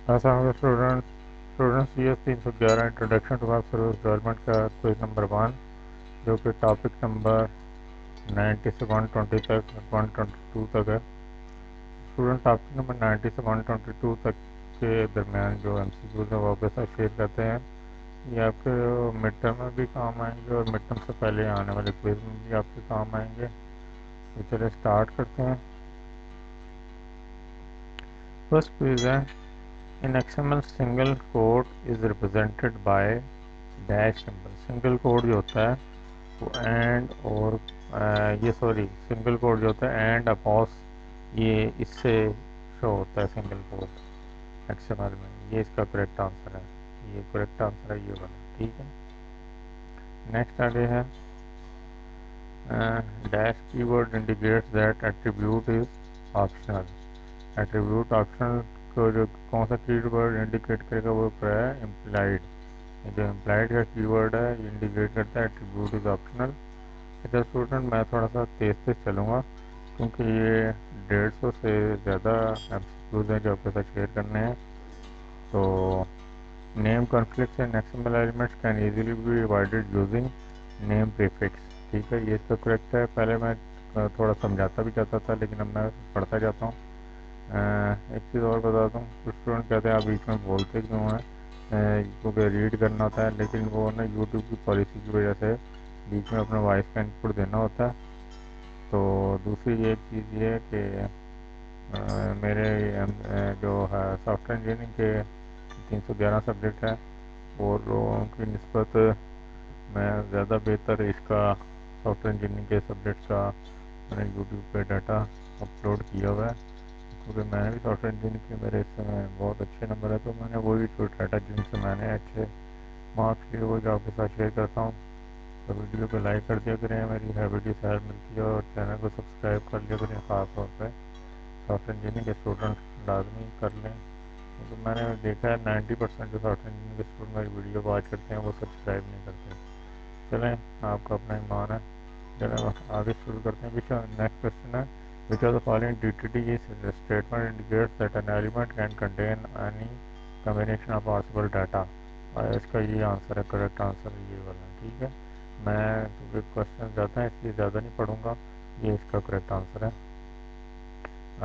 अस्सलाम students C S 311 introduction to web service development का quiz number 1, जो कि टॉपिक नंबर 90 से 120 तक 122 तक है। स्टूडेंट टॉपिक नंबर 90 से 122 तक के दरमियान जो एम सी क्यूज़ हैं वो आपके साथ शेयर करते हैं। ये आपके मिड टर्म में भी काम आएंगे और मिड टर्म से पहले आने वाले क्विज में भी आपके काम आएंगे। तो चलिए स्टार्ट करते हैं। फर्स्ट क्विज है, इन एक्सएमएल single quote is represented by dash symbol. Single quote जो होता है वो एंड और ये सॉरी सिंगल कोड जो होता है एंड अपॉस, ये इससे शो होता है सिंगल कोड एक्सएमएल में। ये इसका करेक्ट आंसर है, ये करेक्ट आंसर है ये वाला, ठीक है। नेक्स्ट आगे है, dash keyword indicates that attribute is optional. Attribute optional को जो कौन सा कीवर्ड इंडिकेट करेगा वो है इम्प्लाइड। जो इम्प्लाइड का कीवर्ड है ये इंडिकेट करता है एट्रीब्यूट इज ऑप्शनल। अच्छा स्टूडेंट, मैं थोड़ा सा तेज़ तेज़ चलूँगा क्योंकि ये 150 से ज़्यादा एमसीक्यूज़ हैं जो आपके साथ शेयर करने हैं। तो name conflicts and XML elements can easily B divided using name prefix. ठीक है, ये इसका करेक्ट है। पहले मैं थोड़ा समझाता भी जाता था, लेकिन अब मैं पढ़ता जाता हूँ। एक चीज़ और बता दूँ, कुछ स्टूडेंट कहते हैं आप बीच में बोलते क्यों हैं, क्योंकि रीड करना होता है, लेकिन वो ना यूट्यूब की पॉलिसी की वजह से बीच में अपना वॉइस का इनपुट देना होता है। तो दूसरी एक चीज़ ये है कि मेरे जो है सॉफ्टवेयर इंजीनियरिंग के 311 सब्जेक्ट है और लोगों की निस्बत मैं ज़्यादा बेहतर इसका सॉफ्टवेयर इंजीनियरिंग के सब्जेक्ट का मैंने यूट्यूब पे डाटा अपलोड किया हुआ है, क्योंकि मैंने भी सॉफ्टवेयर इंजीनियरिंग के मेरे इस समय बहुत अच्छे नंबर है। तो मैंने वही जो डाटा जिनसे मैंने अच्छे मार्क्स लिए वो जो आपके साथ शेयर करता हूँ। तो वीडियो को लाइक कर दिया करें, मेरी हर वीडियो से हेल्प मिलती है, और चैनल को सब्सक्राइब कर लिया करें। ख़ास तौर पर सॉफ्टवेयर इंजीनियरिंग के स्टूडेंट लाजमी कर लें, क्योंकि मैंने देखा है 90% जो सॉफ्टवेयर इंजीनियरिंग के स्टूडेंट मेरी वीडियो को वॉच करते हैं वो सब्सक्राइब नहीं करते। चलें, आपका अपना ईमान है। चलें आगे शुरू करते हैं। विच नेक्स्ट क्वेश्चन है, which of the following DTD statement indicates that an element can contain any combination of possible data. और इसका ये आंसर है, करेक्ट आंसर ये वाला, ठीक है। मैं क्योंकि क्वेश्चन ज़्यादा है इसलिए ज़्यादा नहीं पढ़ूंगा, ये इसका करेक्ट आंसर है।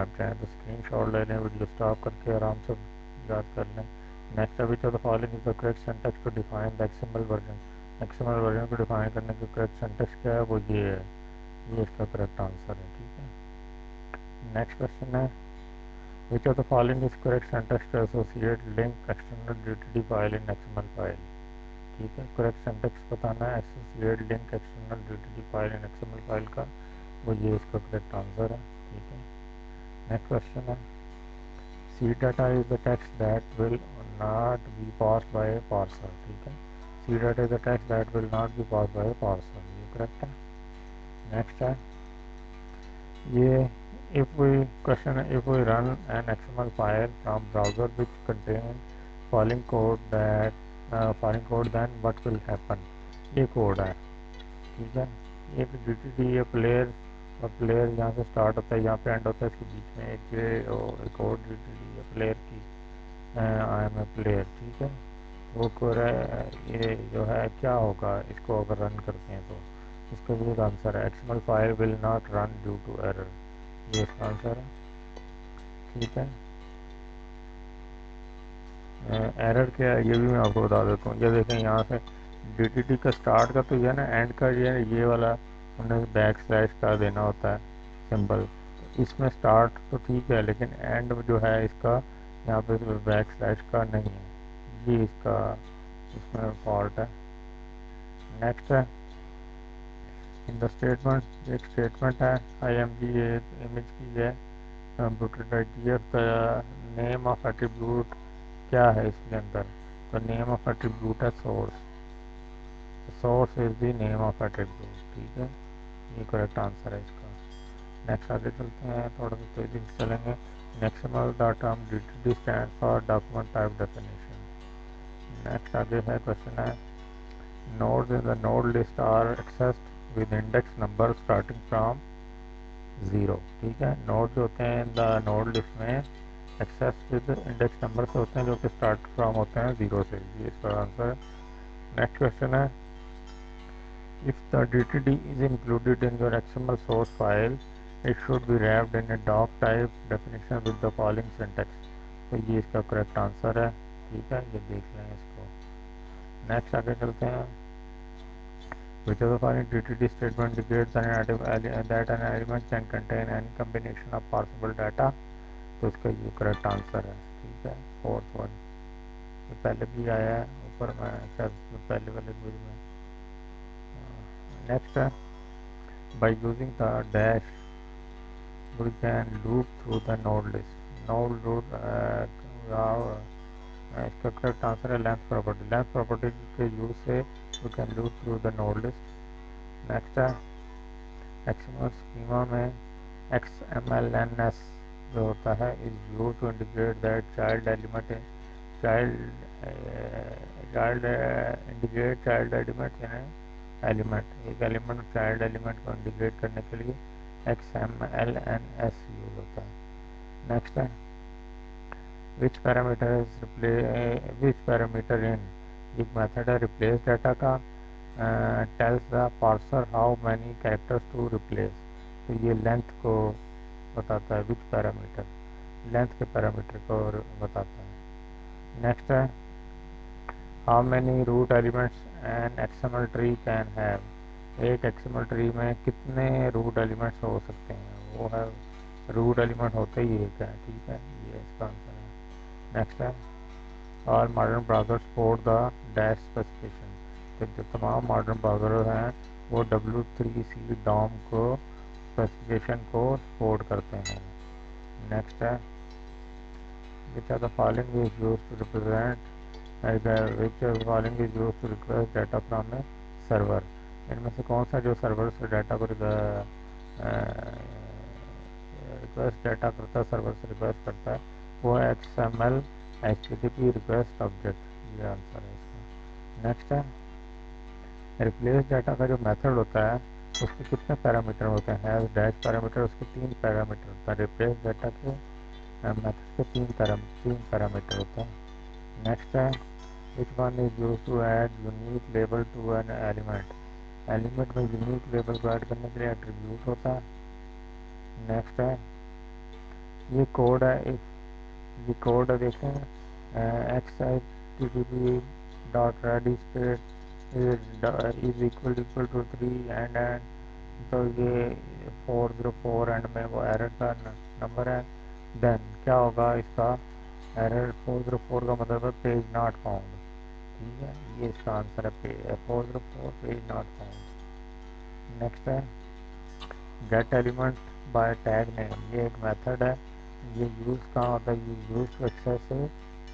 आप चाहें तो स्क्रीनशॉट ले लें, वीडियो स्टॉप करके आराम से याद कर लें। नेक्स्ट है, which of the following is the correct syntax to define the XML version. XML version को डिफाइन करने का करेक्ट सिंटैक्स क्या है, वो ये है, ये इसका करेक्ट आंसर है, ठीक है। नेक्स्ट क्वेश्चन है, which of the following is correct syntax to associate link external DTD file in XML file. ठीक है, करेक्ट सिंटैक्स बताना है associate link external DTD file in XML file का, वो ये इसका करेक्ट आंसर है, ठीक है। नेक्स्ट क्वेश्चन है, C data is the text that will not be passed by a parser. ठीक है, C data is the text that will not be passed by a parser, ये करेक्ट है। Next है ये, if we question if we run an XML file from browser which contain following code that following code then what will happen। ये code है, ठीक है। एक DTD ये प्लेयर, और प्लेयर यहाँ से स्टार्ट होता है यहाँ पे एंड होता है, इसके बीच में एक और DTD है प्लेयर की, आई एम ए प्लेयर, ठीक है। वो ये जो है क्या होगा इसको अगर रन करते हैं तो इसका ये आंसर है, XML file will not run due to error, ये इसका आंसर है, ठीक है। एरर क्या है ये भी मैं आपको बता देता हूँ। ये देखें यहाँ से DTD का स्टार्ट का तो ये ना, एंड का ये वाला हमने बैक स्लैश का देना होता है सिंबल। तो इसमें स्टार्ट तो ठीक है, लेकिन एंड जो है इसका यहाँ पे बैक स्लैश का नहीं है, ये इसका इसमें फॉल्ट है। नेक्स्ट है, इन द स्टेटमेंट एक स्टेटमेंट है IMG, ये इमेज की है computer the name of attribute क्या है इसके अंदर। तो नेम ऑफ एट्रीब्यूट है source, source is the name of attribute, ठीक है। ये करेक्ट आंसर है इसका। नेक्स्ट आगे चलते हैं, थोड़ा सा तेजी से चलेंगे। Maximal the term DTD stand for document type definition. Next आगे है क्वेश्चन है, nodes in the node list are accessed with index number starting from 0। ठीक है, नोड्स होते हैं द नोड लिस्ट में एक्सेस विद इंडेक्स नंबर से होते हैं जो कि स्टार्ट फ्रॉम होते हैं 0 से। ये इसका आंसर है। नेक्स्ट क्वेश्चन है, if the DTD is included in your XML source file, it should be wrapped in a doc type definition with the following syntax। तो ये इसका करेक्ट आंसर है। ठीक है, ये देख लें इसको। नेक्स्ट आगे चलते हैं। Which of the following DTD statement indicates that an element can contain any combination of possible data। तो इसका ये करेक्ट आंसर है। ठीक है, फोर्थ वन। ये पहले भी आया है ऊपर में शायद पहले वाले क्विज में। नेक्स्ट है, by using the dash we can loop through the node list। node root इसका करेक्ट आंसर है लेंथ प्रॉपर्टी। लेंथ प्रॉपर्टी के यूज से we can loop through the node list। Next है, XML स्कीमा में XMLNS जो होता है is used to indicate that child element child indicate child element in element. एक element child element को indicate करने के लिए XMLNS यूज होता है। नेक्स्ट है, विच पैरामीटर इन एक मेथड है रिप्लेस डाटा का tells the parser how many characters to replace. तो ये लेंथ को बताता है। विच पैरामीटर लेंथ के पैरामीटर को बताता है। नेक्स्ट है, how many root elements an XML tree can have. एक एक्सएमएल ट्री में कितने रूट एलिमेंट्स हो सकते हैं। वो है रूट एलिमेंट होते ही एक है। ठीक है, ये इसका आंसर है। नेक्स्ट है, और modern browser support the dash specification. तो जो तमाम मॉडर्न ब्राउज़र हैं वो W3C डॉम को स्पेसिफिकेशन को सपोर्ट करते हैं। नेक्स्ट है, which are the following is used to represent which following is used to request data from a server. इनमें से कौन सा जो सर्वर से डाटा को रिक्वेस्ट डाटा करता है, सर्वर से रिक्वेस्ट करता है, वो है XML HTTP रिक्वेस्ट ऑब्जेक्ट। ये आंसर है इसका। नेक्स्ट है, रिप्लेस डाटा का जो मेथड होता है उसके कितने पैरामीटर होते हैं। हैज डैश पैरामीटर, उसके 3 पैरामीटर होता है। रिप्लेस डाटा के मेथड के 3 पैरामीटर होते हैं। नेक्स्ट है, which one is used to add unique label to an element। Element में यूनिक लेबल को ऐड करने के लिए एट्रीब्यूट होता है। नेक्स्ट है, ये कोड है ये कोड है देखें XHTTP dot ready space is equal to 3 and तो ये 404 एंड में वो एरर का नंबर है। देन क्या होगा इसका एरर 404 का मतलब है पेज नॉट फाउंड। ठीक है, ये इसका आंसर है 404 पेज नॉट फाउंड। नेक्स्ट है, get element by tag name. ये एक मेथड है। ये यूज़ कहाँ होता है, ये यूज़ टू एक्सेस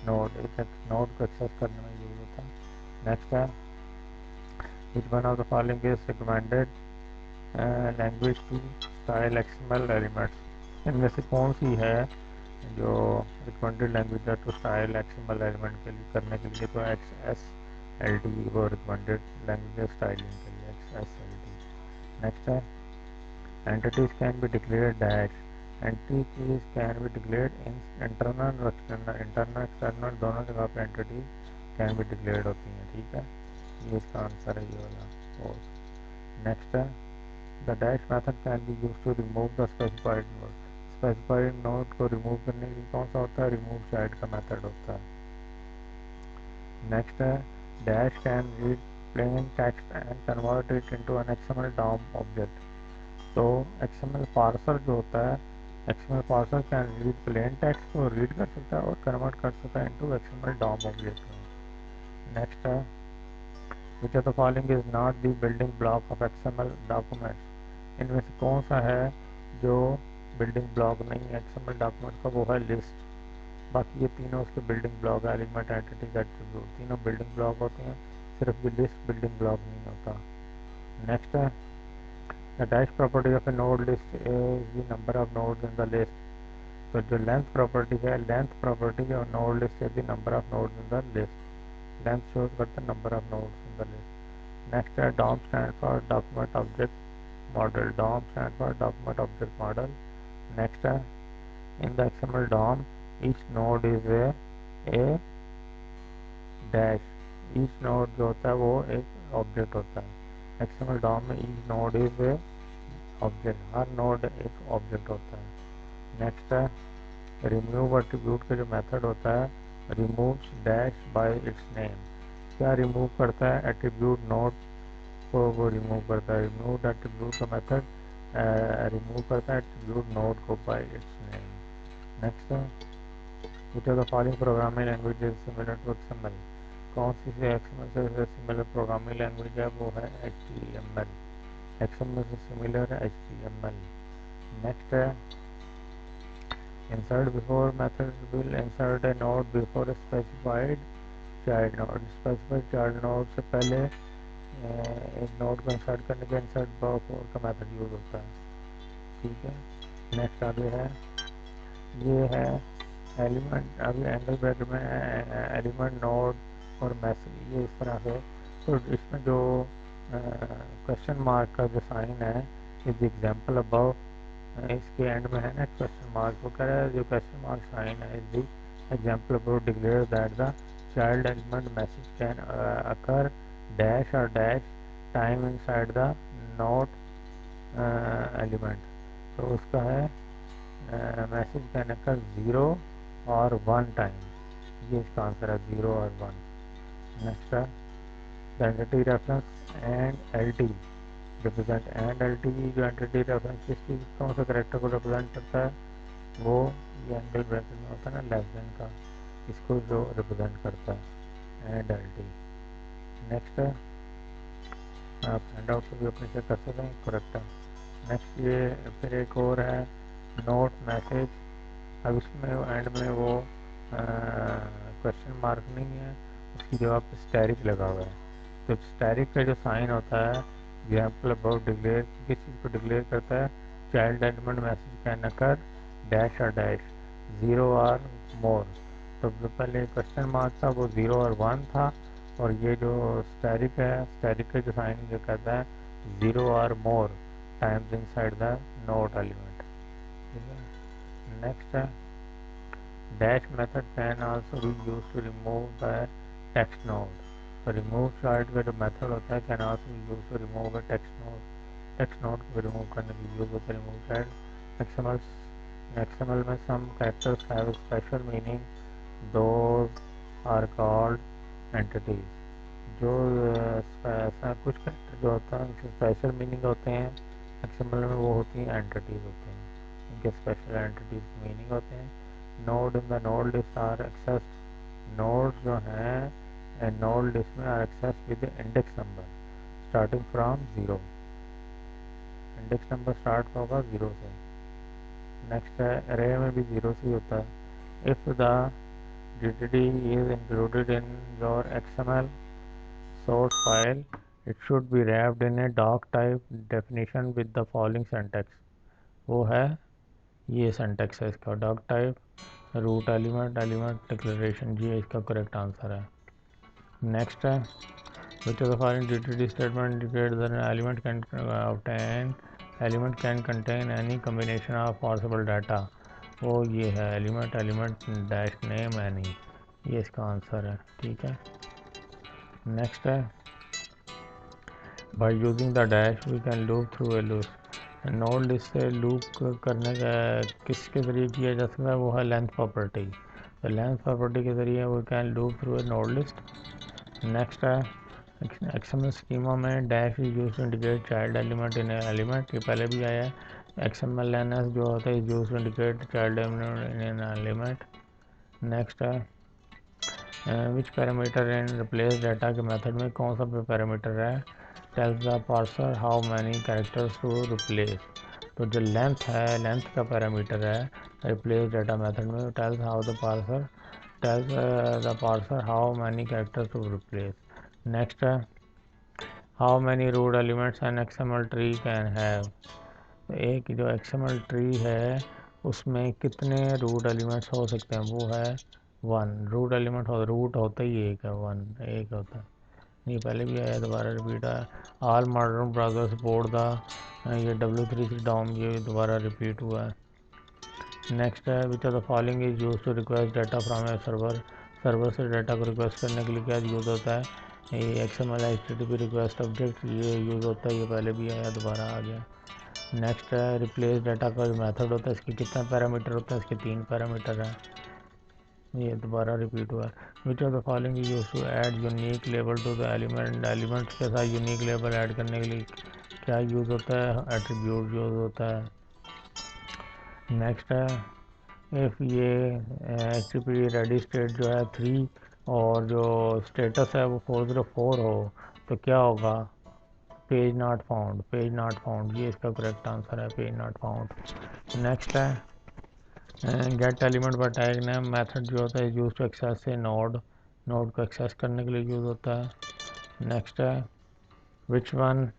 नोड। एक नोड को एक्सेस करने में यूज़ होता है। नेक्स्ट है, which one of the following is recommended language to style XML elements. इनमें से कौन सी है जो रिकमेंडेड लैंग्वेज है टू स्टाइल XML एलिमेंट के लिए करने के लिए। तो XSLT वो रिकमेंडेड लैंग्वेज है स्टाइलिंग के लिए, XSLT। नेक्स्ट है, entities can be declared dash। entities can be declared in internal और external, internal external दोनों जगह पे entities can be declared होती हैं। ठीक है, ये इसका आंसर है ये वाला। और नेक्स्ट है, the dash method can be use to remove the specified node. Specified node को रिमूव करने के लिए कौन सा होता है, रिमूव चाइल्ड का मेथड होता है। नेक्स्ट है, dash can read plain text and convert it into an XML DOM object. तो XML पार्सर जो होता है, XML parser can read plain text को रीड कर सकता है और कन्वर्ट कर सकता है इनटू XML DOM ऑब्जेक्ट में। नेक्स्ट है, which of the following is not the building block of XML documents. इनमें से कौन सा है जो बिल्डिंग ब्लॉक नहीं है XML डॉक्यूमेंट का, वो है लिस्ट। बाकी ये तीनों उसके बिल्डिंग ब्लॉक है, एलिमेंट एंटिटीज एट्रीब्यूट तीनों बिल्डिंग ब्लॉक होते हैं, सिर्फ ये लिस्ट बिल्डिंग ब्लॉक नहीं होता। नेक्स्ट है, the dash property of a node list is the number of nodes in the list। तो जो लेंथ प्रॉपर्टी है, लेंथ प्रॉपर्टी और नोड लिस्ट है the number of nodes in the list. Length shows करता है number of nodes in the list. Next है, DOM stand for document object model. DOM stand for document object model. Next है, in the XML DOM each node is a dash. Each node जो होता है वो एक object होता है। XML DOM में each node is A object, her node एक ऑब्जेक्ट होता है। नेक्स्ट है रिमूव एट्रीब्यूट का जो मेथड होता है, removes dash by its name. क्या रिमूव करता है? एट्रीब्यूट नोड को वो रिमूव करता है। रिमूव एट्रीब्यूट का मेथड रिमूव करता है एट्रीब्यूट नोड को बाय इट्स नेम। नेक्स्ट है which of the following programming language is similar to XML. कौन सी से एक्सएमएल से सिमिलर प्रोग्रामिंग लैंग्वेज है? वो है HTML। एक्सएमएल से सिमिलर है HTML। नेक्स्ट है insert before method will insert a node before a specified child node। Specified child node से पहले एक नोड को इंसर्ट करने के इंसर्ट बिफोर का मेथड यूज होता है। ठीक है, नेक्स्ट आगे है, ये है एलिमेंट, अभी एंगल ब्रैकेट में एलिमेंट नोड और मैसेज, ये इस तरह से। तो इसमें जो क्वेश्चन मार्क का जो साइन है इज एग्जाम्पल अबव, इसके एंड में है ना क्वेश्चन मार्क, वो कह रहा है जो क्वेश्चन मार्क साइन है is the example above declare that the child element message can occur dash और dash time inside the note element. तो उसका है मैसेज कैन अकर 0 और 1 टाइम, ये इसका आंसर है 0 और 1। नेक्स्ट है entity reference and L T represent. And L T जो एंटिटी रेफरेंस किस चीज़, कौन सा करेक्टर को रिप्रेजेंट करता है? वो ये एंगल ब्रैकेट में होता है ना लेस देन का, इसको जो रिप्रेजेंट करता है एंड एल टी। नेक्स्ट है आप हैंड आउट से भी अपने से कर सकते हैं, करेक्ट है। नेक्स्ट ये फिर एक और है नोट मैसेज। अब इसमें एंड में वो क्वेश्चन मार्क नहीं है, उसकी जगह पे स्टैरिक लगा हुआ है। तो स्टैरिक का जो साइन होता है एग्जाम्पल अबाउट डिक्लेयर, किस चीज़ को डिक्लेयर करता है? Child element message can occur dash और डैश 0 और मोर। तो जो पहले क्वेश्चन मार्क था वो 0 और 1 था, और ये जो स्टैरिक है, स्टैरिक का जो साइन जो कहता है 0 और more times inside the note element. ठीक है, नेक्स्ट है dash method can also be used to remove the text node। तो remove child का जो method होता है can also be used to remove a text node। text node को remove करने के लिए यूज होता है remove child। XML में some characters have a special meaning, those are called entities। जो ऐसा कुछ कैरेक्टर जो होता है उनके स्पेशल मीनिंग होते हैं XML में, वो होती हैं एंटिटीज होते हैं, इनके स्पेशल एंटिटीज मीनिंग होते हैं। Node in the node list are accessed. Node जो हैं नोड लिस्ट में are accessed with index number starting from 0। Index number start होगा 0 से। नेक्स्ट है अरे में भी 0 से ही होता है। If the DTD is included in your XML source file, it should be wrapped in a doc type definition with the following syntax। वो है ये सिंटैक्स है इसका, doc type root element element declaration, ये इसका करेक्ट आंसर है। Next है which of the following DTD statement indicate that an element can obtain, element can contain any combination of possible data. वो ये है element element dash name any, ये इसका answer है। ठीक है, नेक्स्ट है by using the dash we can loop through a loop. Node list से लूप करने का किसके ज़रिए किया जा सकता है? वो है लेंथ प्रॉपर्टी। तो लेंथ प्रॉपर्टी के ज़रिए we can loop through a node list. Next है XML स्कीमा में dash is use to indicate child element in element, ये पहले भी आया है। XML LNS जो होता है use to indicate child element in an element. Next है which parameter in replace data के मेथड में कौन सा पैरामीटर है? Tells the parser how many characters to replace. तो जो लेंथ है, लेंथ का पैरामीटर है रिप्लेस डाटा मेथड में, tells how the parser tells the parser how many characters to replace. Next है how many root elements an XML tree can have. एक जो XML tree है उसमें कितने रूट एलिमेंट्स हो सकते हैं? वो है 1 रूट एलिमेंट हो, रूट होता ही एक है, 1 एक होता है। ये पहले भी आया, दोबारा रिपीट है। All modern browser support the, ये W3C DOM, ये दोबारा रिपीट हुआ है। नेक्स्ट है which of the following is use to request data from a server. Server से डाटा को रिक्वेस्ट करने के लिए क्या यूज़ होता है, ये XML HTTP रिक्वेस्ट ऑब्जेक्ट, ये यूज़ होता है, ये पहले भी आया दोबारा आ गया। नेक्स्ट है रिप्लेस डाटा का जो मेथड होता है, इसके कितना पैरामीटर होता है, इसके 3 पैरामीटर हैं, ये दोबारा रिपीट हुआ है। Which of the following is use to add unique label to the element. Elements के साथ यूनिक लेबल ऐड करने के लिए क्या यूज़ होता है, एट्रीब्यूट यूज़ होता है। नेक्स्ट है इफ़ ये HTTP रेडी स्टेट जो है 3 और जो स्टेटस है वो 404 हो तो क्या होगा, page not found, page not found, ये इसका करेक्ट आंसर है, पेज नॉट फाउंड। नेक्स्ट है get element by tag name. Method जो होता है यूज टू एक्सेस से नोड, नोड को एक्सेस करने के लिए यूज़ होता है। नेक्स्ट है which one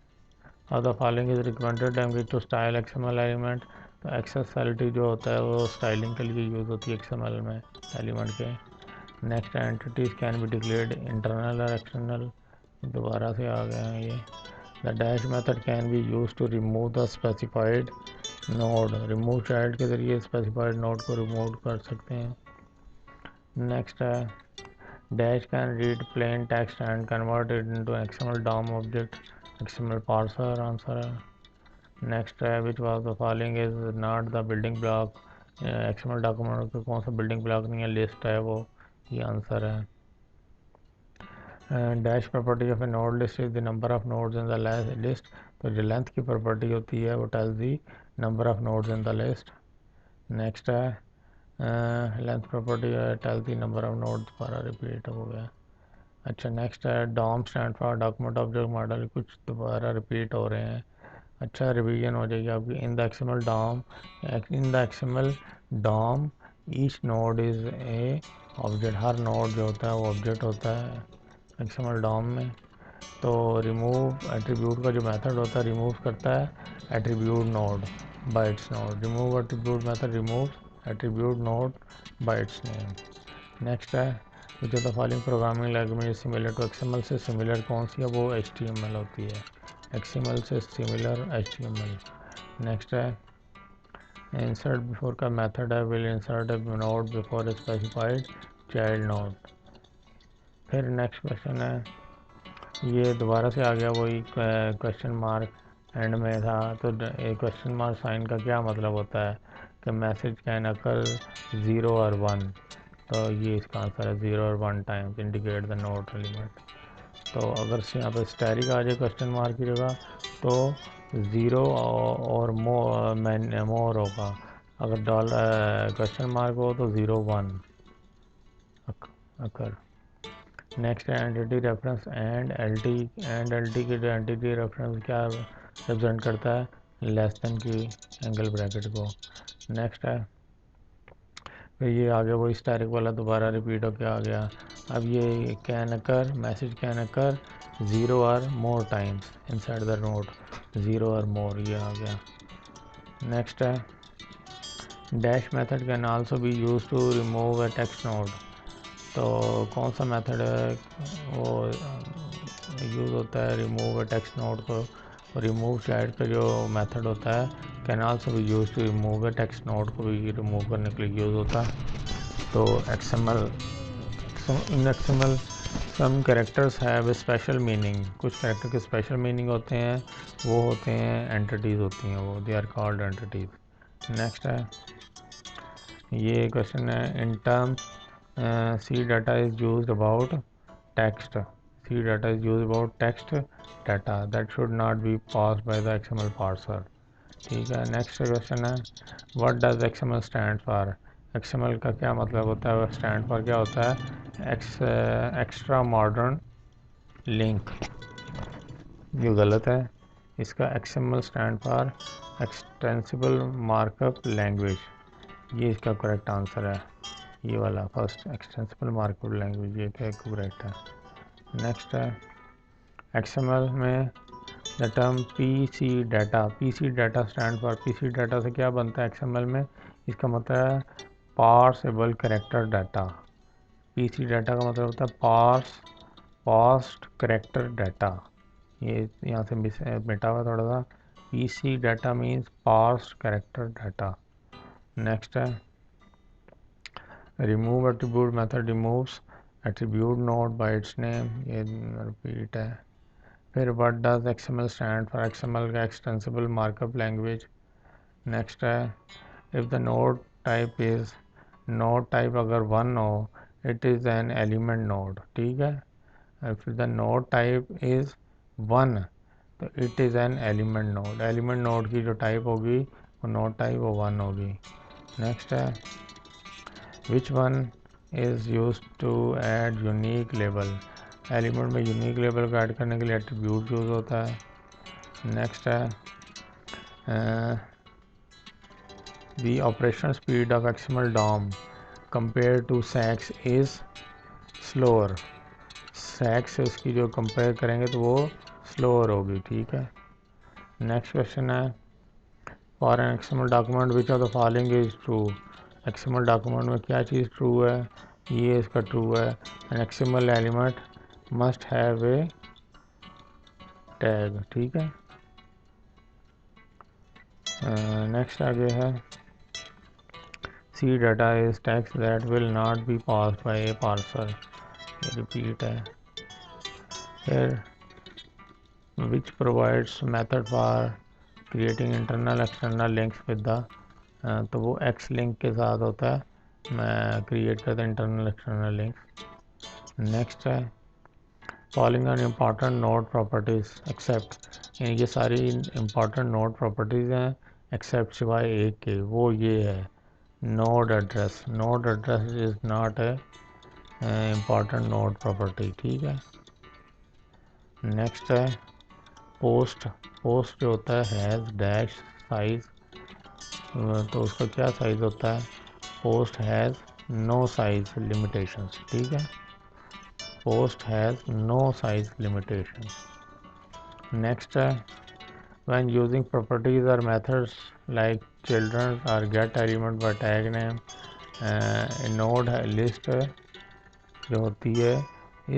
of the following is recommended language to style XML element. तो एक्सेसिबिलिटी जो होता है वो स्टाइलिंग के लिए यूज़ होती है XML में एलिमेंट के। Next entities can be declared internal और एक्सटर्नल, दोबारा से आ गया है ये। The dash method can be use to remove the specified node. Remove child के ज़रिए स्पेसिफाइड नोड को रिमूव कर सकते हैं। नेक्स्ट है dash can read plain text and convert it into XML DOM object, XML parser answer है। Next है which was the following is not the building block. XML document का कौन सा बिल्डिंग ब्लॉक नहीं है, लिस्ट है वो, ये आंसर है। Dash property of a node list is the number of nodes in the list. तो जो लेंथ की प्रॉपर्टी होती है वो tells the number of nodes in the list. Next है length property tells the number of nodes, दोबारा repeat हो गया। अच्छा नेक्स्ट है DOM stand for document object model, कुछ दोबारा रिपीट हो रहे हैं। अच्छा रिवीजन हो जाएगी आपकी। इन the XML DOM, in the XML DOM each node is a object. Her node जो होता है वो ऑब्जेक्ट होता है XML DOM में। तो रिमूव एट्रीब्यूट का जो मेथड होता है रिमूव करता है attribute node by its node. Remove attribute method remove attribute node by its name. Next है which of the following programming language similar to XML। से सिमिलर कौन सी है, वो HTML होती है, XML से सिमिलर HTML। नेक्स्ट है इंसर्ट बिफोर का मेथड है will insert a node before a specified child node. फिर नेक्स्ट क्वेश्चन है, ये दोबारा से आ गया वही क्वेश्चन मार्क एंड में था। तो क्वेश्चन मार्क साइन का क्या मतलब होता है कि मैसेज कैन अकर 0 और 1। तो ये इसका आंसर है 0 और 1 times indicate the node element. तो अगर से यहाँ पर स्टैरिक आ जाए क्वेश्चन मार्क की जगह तो 0 और मोर होगा। अगर डॉलर क्वेश्चन मार्क हो तो 0 1 अकर। नेक्स्ट है एंटिटी रेफरेंस एंड LT की जो एंटिटी रेफरेंस क्या रिप्रेजेंट करता है, लेस देन की एंगल ब्रैकेट को। नेक्स्ट है फिर ये आ गया वही स्टैटिक वाला दोबारा रिपीट होकर आ गया। अब ये can occur, message can occur 0 और more times inside the node, 0 और मोर, ये आ गया। नेक्स्ट है dash method can also be use to remove a text node. तो कौन सा मेथड है वो यूज़ होता है रिमूव टेक्स्ट नोड को, रिमूव चाइल्ड का जो मेथड होता है can also be use to remove text node को भी रिमूव करने के लिए यूज़ होता है। तो in XML some characters have special meaning, कुछ कैरेक्टर के स्पेशल मीनिंग होते हैं, वो होते हैं एंटिटीज़ होती हैं, वो they are called entities. Next है ये क्वेश्चन है in terms C data is used about text. C data is used about text data that should not be passed by the XML parser. ठीक है। Next question है what does XML stand for. XML का क्या मतलब होता है, stand for क्या होता है, एक्स्ट्रा मॉडर्न लिंक, जो गलत है। इसका XML stand for extensible markup language, ये इसका करेक्ट आंसर है, ये वाला फर्स्ट एक्सटेंसिबल मार्कअप लैंग्वेज, ये क्या करेक्ट है। नेक्स्ट है XML में the term PC data, PC data stand for, PC data से क्या बनता है XML में, इसका मतलब है पार्सेबल कैरेक्टर डाटा। PC डाटा का मतलब होता है पार्स्ड कैरेक्टर डाटा, ये यहाँ से मिटा हुआ थोड़ा सा। PC data means parsed character data. Next है remove attribute method removes attribute node by its name, ये रिपीट है। फिर what does XML stand for, XML का एक्सटेंसिबल मार्कअप लैंग्वेज। नेक्स्ट है if the node type is, node type अगर 1 हो it is an element node, ठीक है। If the node type is 1 तो it is an element node, element node की जो type होगी वो नोड टाइप वो 1 होगी। नेक्स्ट है which one is use to add unique label, element में यूनिक लेबल को ऐड करने के लिए एट्रीब्यूट यूज़ होता है। नेक्स्ट है the operation speed of XML DOM compared to SAX is slower, SAX से उसकी जो कंपेयर करेंगे तो वो स्लोअर होगी, ठीक है। नेक्स्ट क्वेश्चन है for an XML document which of the following is true, XML document में क्या चीज़ ट्रू है, ये इसका ट्रू है। An XML element must have a tag, ठीक है। नेक्स्ट आगे है C data is text that will not be passed by a parser, ये रिपीट है। फिर which provides method for creating internal external links with the, तो वो x link के साथ होता है, मैं क्रिएट करता इंटरनल एक्सटर्नल लिंक्स। नेक्स्ट है following on important node properties except, ये सारी इम्पॉर्टेंट नोड प्रॉपर्टीज़ हैं एक्सेप्ट सिवाय एक के, वो ये है node address, node address is not a important node property, ठीक है। नेक्स्ट है पोस्ट, पोस्ट जो होता है हैज़ डैश साइज, तो उसका क्या साइज़ होता है, post has no size limitations, ठीक है, post has no size limitations. Next है व्हेन यूजिंग प्रॉपर्टीज और मेथड्स लाइक चिल्ड्रन और get element by tag name, node list जो होती है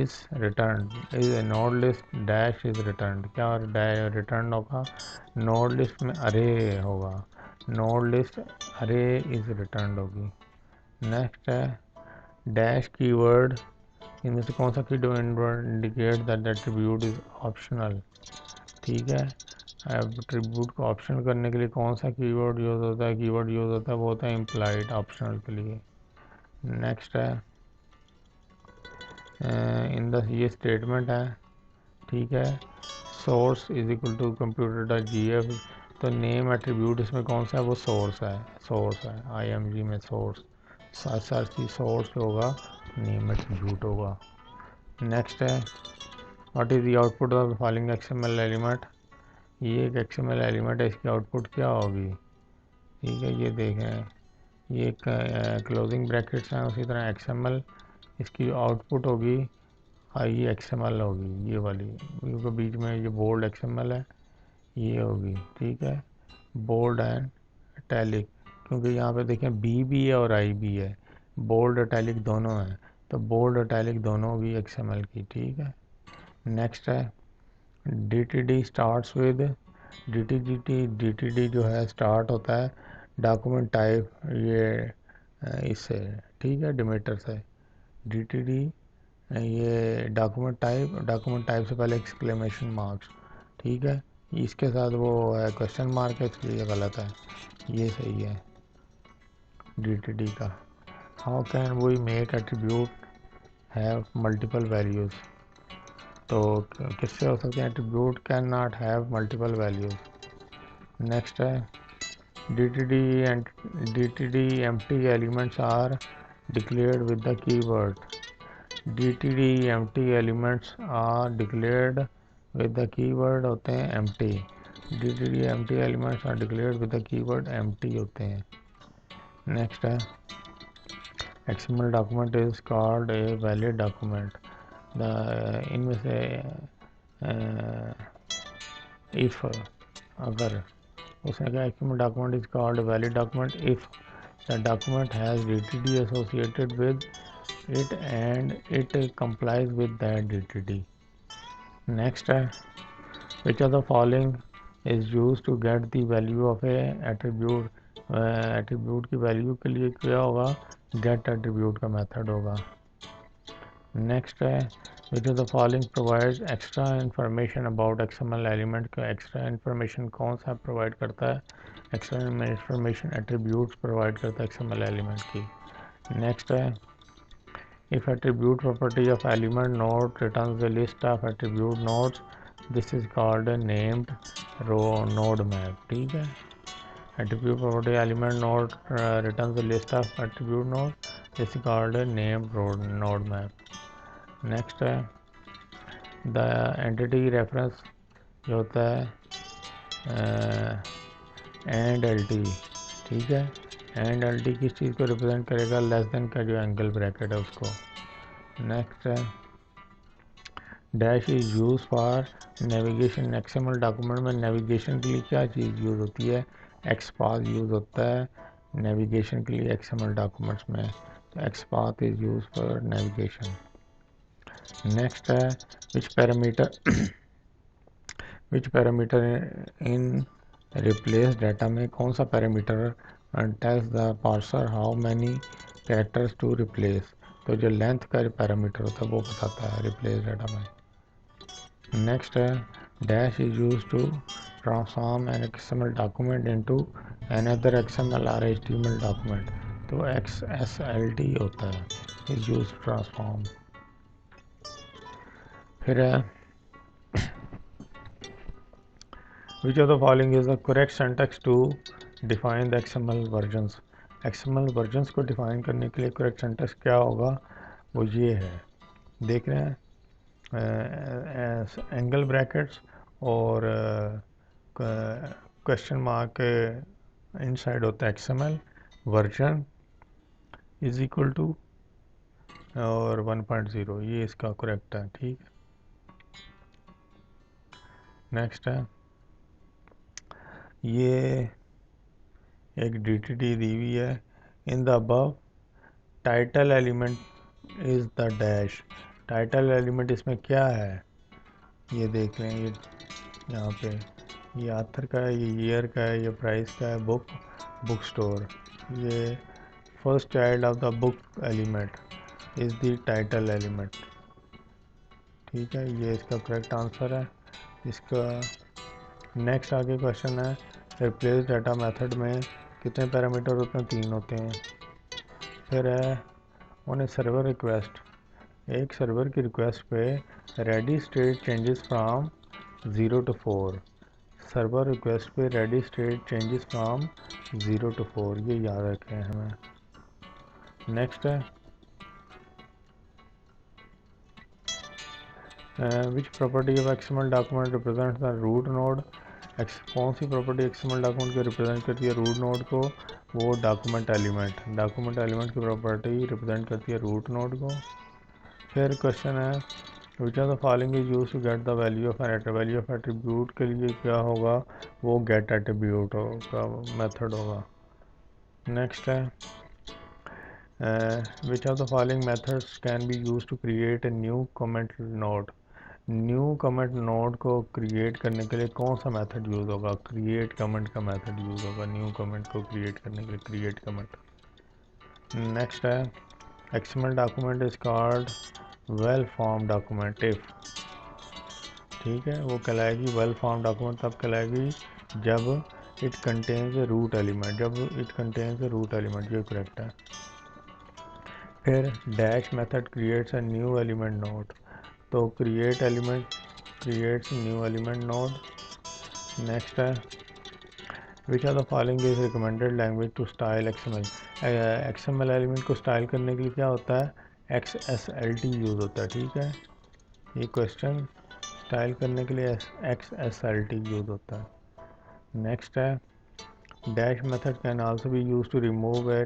इस return is node list dash is return, क्या रिटर्न होगा, नोड लिस्ट में अरे होगा, node list array is return होगी। नेक्स्ट है डैश कीवर्ड, इनमें से कौन सा keyword indicate that attribute is optional, ठीक है। एट्रीब्यूट को ऑप्शनल करने के लिए कौन सा कीवर्ड यूज़ होता है, कीवर्ड यूज़ होता है वो होता है इम्प्लाइड ऑप्शनल के लिए। नेक्स्ट है इन द, ये स्टेटमेंट है, ठीक है। Source is equal to computer dot G F, तो नेम एट्रीब्यूट इसमें कौन सा है, वो सोर्स है, सोर्स है IMG में सोर्स, साथ साथ ही सोर्स होगा नेम एट्रीब्यूट होगा। नेक्स्ट है what is the output of the following XML element, ये एक XML एलिमेंट है, इसकी आउटपुट क्या होगी, ठीक है। ये देखें ये क्लोजिंग ब्रैकेट्स हैं, उसी तरह XML इसकी आउटपुट होगी ये XML होगी ये वाली, क्योंकि बीच में ये बोल्ड XML है ये होगी, ठीक है, बोल्ड एंड इटैलिक, क्योंकि यहाँ पे देखें B भी है और I भी है, बोल्ड इटैलिक दोनों हैं, तो बोल्ड इटैलिक दोनों भी XML की, ठीक है। नेक्स्ट है DTD स्टार्ट्स विद, DTD जो है स्टार्ट होता है डॉक्यूमेंट टाइप, ये इससे, ठीक है, डिमीटर से। DTD ये डॉक्यूमेंट टाइप से पहले एक्सक्लेमेशन मार्क्स, ठीक है, इसके साथ वो है क्वेश्चन मार्क है, इसलिए गलत है, ये सही है DTD का। How can we make attribute have multiple values, तो किससे हो सकते हैं, attribute can not have multiple values. Next है DTD empty elements are declared with the keyword, DTD empty elements are declared with the keyword होते हैं empty, DTD empty elements are declared with the keyword empty होते हैं। Next है XML document is called a valid document, इनमें से if अगर उसने कहा XML document is called a valid document if the document has DTD associated with it and it complies with that DTD. Next है which of the following is used to get the value of a attribute, attribute की value के लिए क्या होगा, gate attribute का method होगा। Next है which of the following provides extra information about XML element का एक्स्ट्रा इंफॉर्मेशन कौन सा प्रोवाइड करता है, एक्स्ट्रा इंफॉर्मेशन एट्रीब्यूट्स प्रोवाइड करता है एक्सएमएल एलिमेंट की। नेक्स्ट है if attribute property of element node returns the list of attribute nodes, this is called a named row node map। ठीक है, attribute property element node returns the list of attribute node, this is called a named row node map। next है the entity reference जो होता है and L T. ठीक है, and L T किस चीज़ को रिप्रेजेंट करेगा, लेस देन का जो एंगल ब्रैकेट है उसको। नेक्स्ट है dash is use for navigation. XML document में नेविगेशन के लिए क्या चीज़ यूज़ होती है, एक्सपाथ यूज़ होता है नेविगेशन के लिए एक्सएमएल डॉक्यूमेंट्स में, तो XPath is use for navigation. Next है which parameter in replace data में कौन सा parameter tells the parser how many characters to replace, तो जो लेंथ का पैरामीटर होता है वो बताता है रिप्लेस डाटा में। नेक्स्ट है dash is use to transform an XML document into another XML और एचटीएमएल डॉक्यूमेंट, तो XSLT होता है, इज यूज टू ट्रांसफॉर्म। फिर है Which of the following is the correct syntax to define the XML versions? XML versions को define करने के लिए correct syntax क्या होगा, वो ये है, देख रहे हैं एंगल ब्रैकेट्स और क्वेश्चन मार्क के इनसाइड होता है XML version is equal to और 1.0, ये इसका करेक्ट है। ठीक है, नेक्स्ट है ये एक DTT दी हुई है, in the above title element is the dash. Title element इसमें क्या है, ये देख लें, ये यहाँ पे ये आथर का है, ये ईयर का है, ये प्राइस का है, बुक स्टोर, ये first child of the book element is the title element. ठीक है, ये इसका करेक्ट आंसर है इसका। नेक्स्ट आगे क्वेश्चन है रिप्लेस डाटा मेथड में कितने पैरामीटर होते हैं, 3 होते हैं। फिर है ऑन ए सर्वर रिक्वेस्ट, एक सर्वर की रिक्वेस्ट पे ready state changes from 0 to 4, server request पे ready state changes from 0 to 4, ये याद रखें हमें। नेक्स्ट है which property of XML document represent the root node. कौन सी प्रॉपर्टी एक्सएमएल डॉक्यूमेंट को रिप्रेजेंट करती है रूट नोड को, वो डॉक्यूमेंट एलिमेंट की प्रॉपर्टी रिप्रेजेंट करती है रूट नोड को। फिर क्वेश्चन है which of the following is use to get the value of value of attribute के लिए क्या होगा, वो गेट एट्रीब्यूट का मेथड होगा। नेक्स्ट है which of the following methods can be use to create a new comment node. New comment node को create करने के लिए कौन सा मेथड यूज़ होगा, क्रिएट कमेंट का मेथड यूज़ होगा न्यू कमेंट को क्रिएट करने के लिए, क्रिएट कमेंट। नेक्स्ट है XML document is called well form document if. ठीक है, वो कहलाएगी वेल फॉर्म डॉक्यूमेंट तब कहलाएगी जब it contains a root element, ये करेक्ट है। फिर dash method creates a new element node, तो creates new element node. Next है which are the following is recommended language to style XML. XML element को style करने के लिए क्या होता है, XSLT यूज़ होता है। ठीक है, ये क्वेश्चन स्टाइल करने के लिए XSLT यूज़ होता है। नेक्स्ट है dash method can also be use to remove a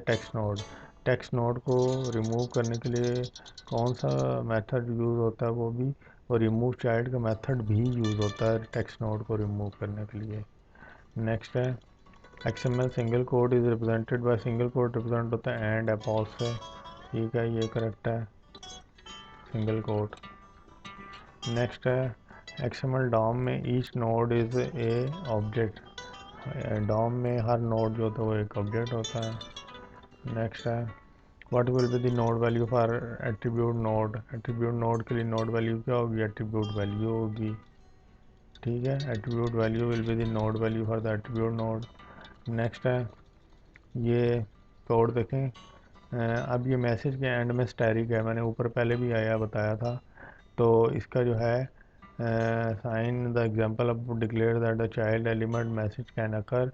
text node को रिमूव करने के लिए कौन सा मेथड यूज़ होता है, वो भी, और रिमूव चाइल्ड का मेथड भी यूज़ होता है टेक्स्ट नोड को रिमूव करने के लिए। नेक्स्ट है XML single code is represented by, single code represent होता है एंड अपोज से। ठीक है, ये करेक्ट है सिंगल कोड। नेक्स्ट है XML DOM में each node is a object, DOM में हर नोड जो होता है वो एक ऑब्जेक्ट होता है। नेक्स्ट है what will be the node value for attribute node. Attribute node के लिए नोड वैल्यू क्या होगी, एट्रीब्यूट वैल्यू होगी। ठीक है, attribute value will be the node value for the attribute node. Next है ये कोड देखें। अब ये मैसेज के एंड में स्टैटिक है, मैंने ऊपर पहले भी आया बताया था। तो इसका जो है sign the example of declare that the child element message can occur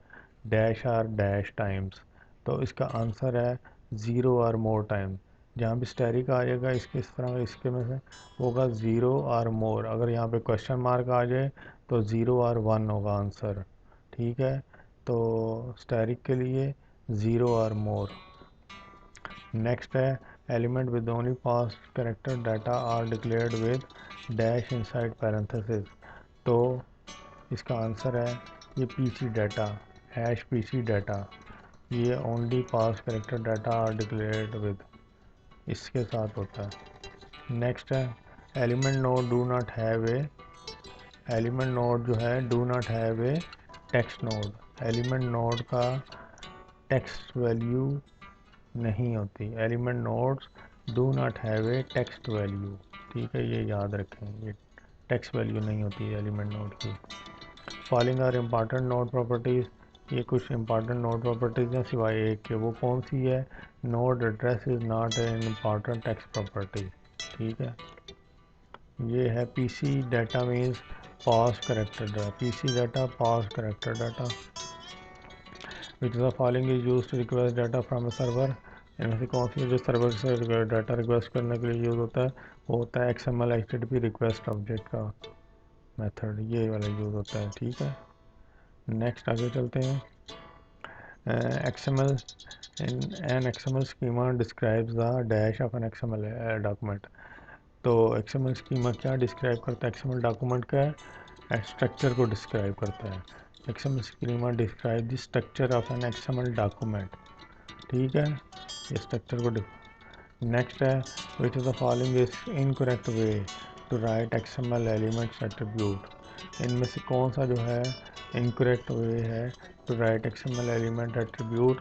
dash or dash times. तो इसका आंसर है 0 और मोर टाइम। जहाँ भी स्टैटिक आ जाएगा इसके इस तरह इसके में से होगा 0 और मोर। अगर यहाँ पे क्वेश्चन मार्क आ जाए तो 0 और 1 होगा आंसर। ठीक है, तो स्टैटिक के लिए 0 और मोर। नेक्स्ट है element with only pass character data are declared with dash inside parenthesis. तो इसका आंसर है ये PC data, hash PC data, ये only pass character data are declared with, इसके साथ होता है। नेक्स्ट है element node do not have a, element node जो है do not have a text node. Element node का टेक्स्ट वैल्यू नहीं होती। Element nodes do not have a text value. ठीक है, ये याद रखें, ये टेक्स्ट वैल्यू नहीं होती है एलिमेंट नोड की। Following are important node properties, ये कुछ इम्पॉर्टेंट नोड प्रॉपर्टीज़ हैं सिवाय एक के। वो कौन सी है, node address is not an important text property. ठीक है, ये है PC data means pass character data, PC data pass character data. Which the following is use to request data from a server, इनमें से कौन सी जो सर्वर से data request करने के लिए यूज़ होता है, वो होता है XML HTTP रिक्वेस्ट ऑब्जेक्ट का मेथड, ये वाला यूज़ होता है। ठीक है, नेक्स्ट आगे चलते हैं। XML an XML schema describes the dash of an XML document. तो XML स्कीमा क्या डिस्क्राइब करता है, XML डॉक्यूमेंट का स्ट्रक्चर को डिस्क्राइब करता है। XML schema describe the structure of an XML document. ठीक है, ये स्ट्रक्चर को नेक्स्ट है which of the following is incorrect way to write XML elements attribute. इनमें से कौन सा जो है इनकरेक्ट वे है to write XML element attribute.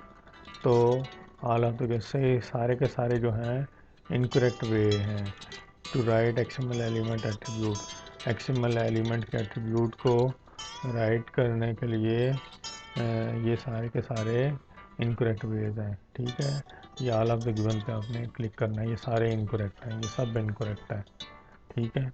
तो ऑल ऑफ द से सारे के सारे जो हैं इनकरेक्ट वे हैं to write XML element attribute. XML element के एट्रीब्यूट को राइट करने के लिए ये सारे के सारे इनकरेक्ट वेज हैं। ठीक है, ये ऑल ऑफ द गिवन पे आपने क्लिक करना है, ये सारे इनकरेक्ट हैं, ये सब इनकरेक्ट है। ठीक है,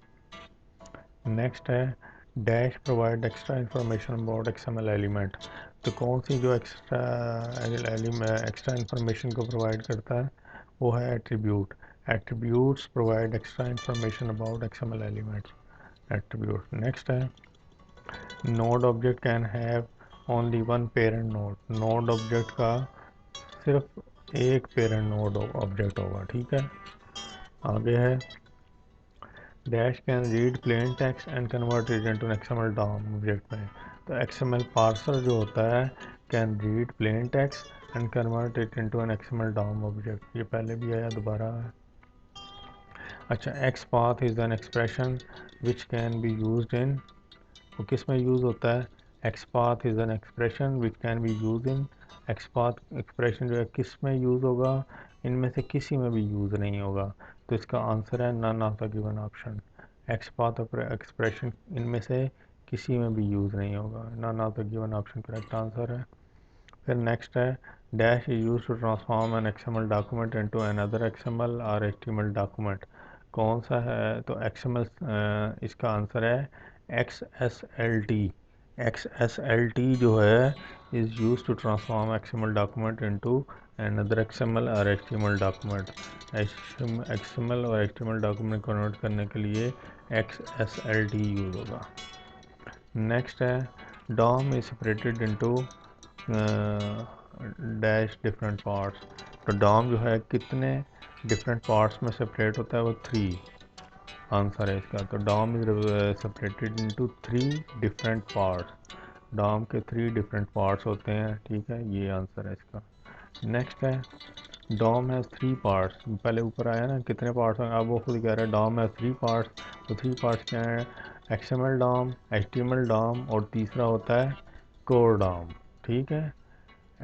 नेक्स्ट है dash provide extra information about XML element. तो कौन सी जो एक्स्ट्रा इंफॉर्मेशन को प्रोवाइड करता है वो है attribute. Attributes provide extra information about XML elements attribute. Next है node object can have only one parent node. Node object का सिर्फ एक पेरेंट नोड ऑब्जेक्ट होगा। ठीक है, आगे है dash can read plain text and convert it into XML DOM object में। तो XML पार्सर जो होता है can read plain text and convert it into an XML DOM object, ये पहले भी आया दोबारा है। अच्छा, X path is an expression which can be used in, वो किस में यूज़ होता है, X path is an expression which can be use in. X path expression जो है किस में यूज़ होगा, इनमें से किसी में भी यूज़ नहीं होगा। तो इसका आंसर है none of the given option. X path expression इनमें से किसी में भी यूज़ नहीं होगा, none of the given option correct answer है। फिर नेक्स्ट है dash is use to transform an XML document into another XML और HTML डॉक्यूमेंट। कौन सा है, तो XML इसका आंसर है XSLT। XSLT जो है is use to transform XML document into another XML और HTML डॉक्यूमेंट। XML और HTML डॉक्यूमेंट कन्वर्ट करने के लिए XSLT यूज़ होगा। नेक्स्ट है DOM is separated into dash different parts. तो डॉम जो है कितने डिफरेंट पार्ट्स में सेपरेट होता है, वो 3 आंसर है इसका। तो DOM is separated into 3 different parts. DOM के 3 डिफरेंट पार्ट्स होते हैं। ठीक है, ये आंसर है इसका। नेक्स्ट है डॉम हैज़ 3 पार्ट्स। पहले ऊपर आया ना कितने पार्ट्स हैं, अब वो खुद कह रहा है डॉम हैज़ 3 पार्ट्स। तो 3 पार्ट्स क्या है, XML डॉम, HTML डॉम और तीसरा होता है कोर डॉम। ठीक है।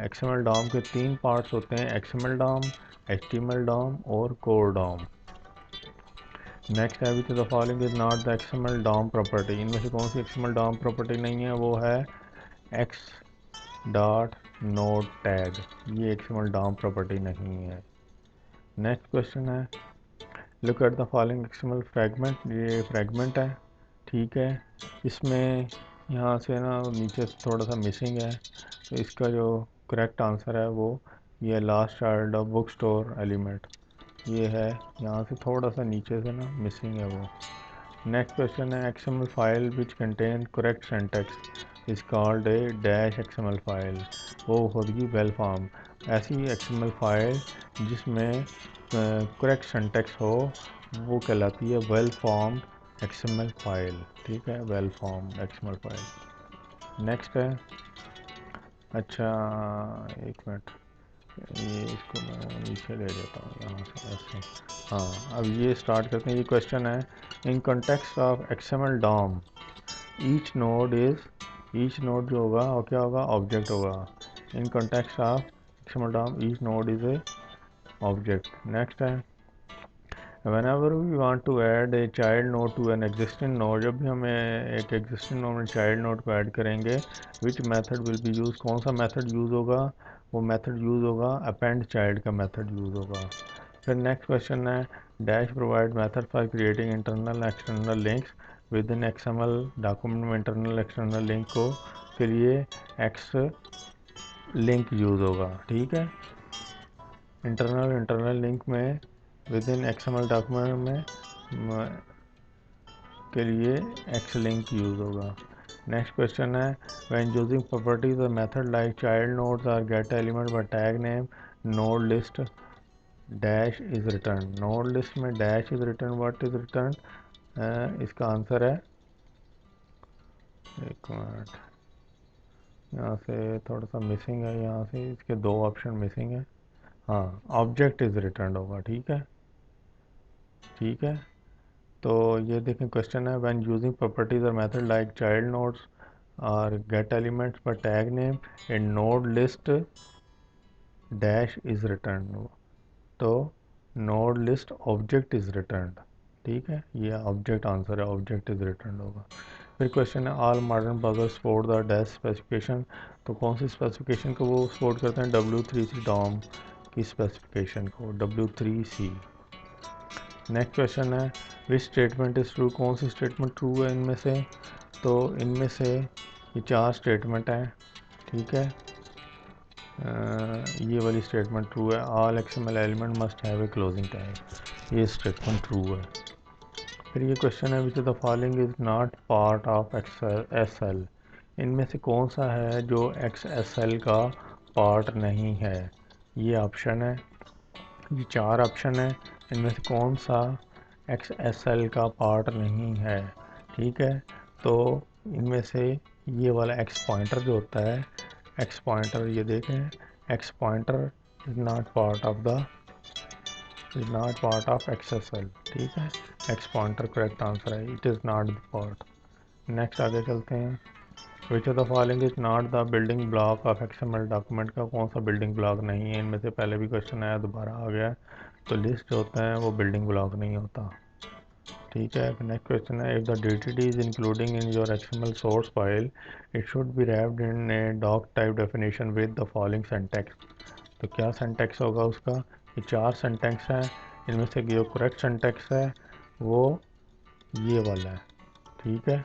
XML DOM के 3 पार्ट्स होते हैं, XML DOM, HTML DOM और कोर DOM। नेक्स्ट है विच the following is not the XML DOM property. इनमें से कौन सी XML DOM प्रॉपर्टी नहीं है? वो है x डॉट नोड टैग, ये XML DOM प्रॉपर्टी नहीं है। नेक्स्ट क्वेश्चन है look at the following XML fragment. ये फ्रैगमेंट है, ठीक है। इसमें यहाँ से ना नीचे थोड़ा सा मिसिंग है, तो इसका जो करेक्ट आंसर है वो ये last child of book store element ये है, यहाँ से थोड़ा सा नीचे से ना मिसिंग है वो। नेक्स्ट क्वेश्चन है XML file which contain correct syntax is called a dash XML file. वो होगी वेल फॉर्म। ऐसी XML फाइल जिसमें करेक्ट सिंटैक्स हो वो कहलाती है वेल फॉर्म XML फाइल, ठीक है, well form XML file. Next है, अच्छा एक मिनट, ये इसको मैं नीचे ले लेता हूँ यहाँ से ऐसे। हाँ, अब ये स्टार्ट करते हैं। ये क्वेश्चन है in context of XML DOM each node जो होगा वो क्या होगा? ऑब्जेक्ट होगा। In context of XML DOM each node is A object. Next है whenever we want to add a child node to an existing node, जब भी हमें एक existing node में child node को ऐड करेंगे which method will be used, कौन सा मेथड यूज़ होगा? वो मेथड यूज़ होगा append child का मेथड यूज़ होगा। फिर नेक्स्ट क्वेश्चन है dash provide method for creating internal external links with in XML document में इंटरनल एक्सटर्नल लिंक को के लिए एक्स लिंक यूज़ होगा, ठीक है। इंटरनल लिंक में विद इन XML डॉक्यूमेंट में के लिए एक्स लिंक यूज़ होगा। नेक्स्ट क्वेश्चन है व्हेन यूजिंग प्रॉपर्टीज और मेथड लाइक चाइल्ड नोड्स और get element by tag name node list dash is return. Node list में dash is return, what is return? इसका answer है, एक minute, यहाँ से थोड़ा सा मिसिंग है, यहाँ से इसके 2 ऑप्शन मिसिंग है। हाँ, ऑब्जेक्ट इज रिटर्न होगा, ठीक है, ठीक है। तो ये देखें क्वेश्चन है व्हेन यूजिंग प्रॉपर्टीज और मेथड लाइक चाइल्ड नोड्स और गेट एलिमेंट्स पर tag name in node list dash is return, तो node list object is return, ठीक है, ये ऑब्जेक्ट आंसर है, ऑब्जेक्ट इज रिटर्न होगा। फिर क्वेश्चन है all modern browser support the dash specification, तो कौन सी स्पेसिफिकेशन को वो सपोर्ट करते हैं? W3C DOM की स्पेसिफिकेशन को, W3C। नेक्स्ट क्वेश्चन है विच स्टेटमेंट इज़ ट्रू, कौन सी स्टेटमेंट ट्रू है इनमें से? तो इनमें से ये 4 स्टेटमेंट हैं, ठीक है। ये वाली स्टेटमेंट ट्रू है, all XML element must have A closing tag, ये स्टेटमेंट ट्रू है। फिर ये क्वेश्चन है विच the following is not part of XSL, इनमें से कौन सा है जो XSL का पार्ट नहीं है? ये ऑप्शन है, ये 4 ऑप्शन है, इनमें से कौन सा XSL का पार्ट नहीं है, ठीक है। तो इनमें से ये वाला X पॉइंटर जो होता है, X पॉइंटर, ये देखें, X pointer is not part of XSL, ठीक है। X पॉइंटर करेक्ट आंसर है, it is not the part. Next आगे चलते हैं विच of the following is not the building block of XML document, का कौन सा बिल्डिंग ब्लॉक नहीं है? इनमें से पहले भी क्वेश्चन आया, दोबारा आ गया, तो लिस्ट जो होता है वो बिल्डिंग ब्लॉक नहीं होता, ठीक है। नेक्स्ट क्वेश्चन है if the DTD is including in your XML source file it should be wrapped in a doc type definition with the following syntax, तो क्या सिंटैक्स होगा उसका? ये 4 सिंटैक्स हैं, इनमें से जो करेक्ट सिंटैक्स है वो ये वाला है, ठीक है,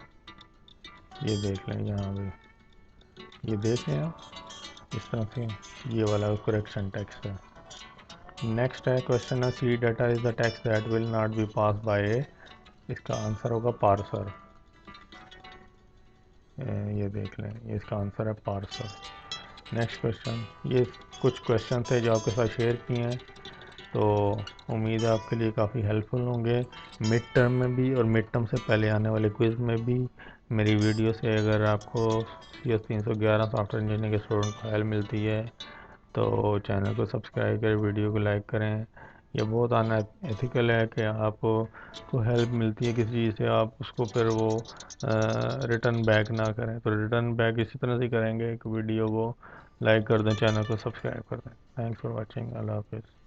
ये देख लें, यहाँ भी ये देखें आप इस तरह से, ये वाला करेक्ट सिंटैक्स है। नेक्स्ट है क्वेश्चन है C data is the text that will not be pass by a, इसका आंसर होगा पार्सर, ये देख लें, ये इसका आंसर है पार्सर। नेक्स्ट क्वेश्चन, ये कुछ क्वेश्चन थे जो आपके साथ शेयर किए हैं, तो उम्मीद है आपके लिए काफ़ी हेल्पफुल होंगे मिड टर्म में भी और मिड टर्म से पहले आने वाले क्विज़ में भी। मेरी वीडियो से अगर आपको CS 311 सॉफ्टवेयर इंजीनियरिंग के स्टूडेंट को हेल्प मिलती है तो चैनल को सब्सक्राइब करें, वीडियो को लाइक करें, ये बहुत अनएथिकल है कि आपको हेल्प मिलती है किसी चीज़ से, आप उसको फिर वो रिटर्न बैक ना करें। तो रिटर्न बैक इसी तरह से करेंगे, एक वीडियो को लाइक कर दें, चैनल को सब्सक्राइब कर दें। Thanks for watching. अल्लाह हाफिज़।